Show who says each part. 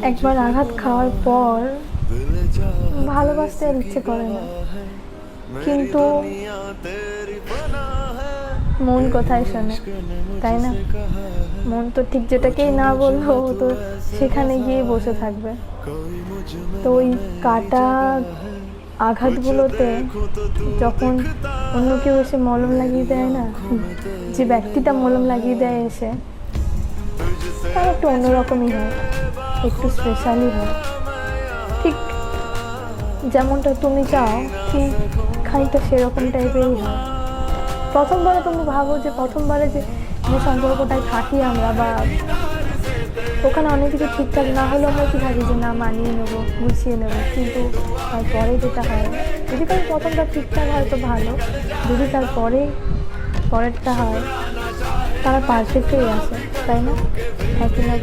Speaker 1: একবার আঘাত খাওয়ার পর ভালোবাসতে আর ইচ্ছে করে না, কিন্তু মন কোথায় শোনে, তাই না? মন তো ঠিক যেটাকেই না বললো ও তো সেখানে গিয়ে বসে থাকবে। তো ওই কাটা আঘাতগুলোতে যখন অন্য কেউ এসে মলম লাগিয়ে দেয় না, যে ব্যক্তিটা মলম লাগিয়ে দেয় এসে, তার একটু অন্যরকমই হয়, একটু স্পেশালই হয়। ঠিক যেমনটা তুমি চাও ঠিক খানিকটা সেরকম টাইপেরই হয়। প্রথমবারে তুমি ভাবো যে প্রথমবারে যে সম্পর্কটায় থাকি আমরা, বা ওখানে অনেক কিছু ঠিকঠাক না হলেও আমরা কি ভাবি যে না মানিয়ে নেবো, গুছিয়ে নেবো, কিন্তু তারপরে যেটা হয়, যদি তার প্রথমটা ঠিকঠাক হয় তো ভালো, যদি তারপরে পরেরটা হয়, তারা পারফেক্টই আছে, তাই না? একই না?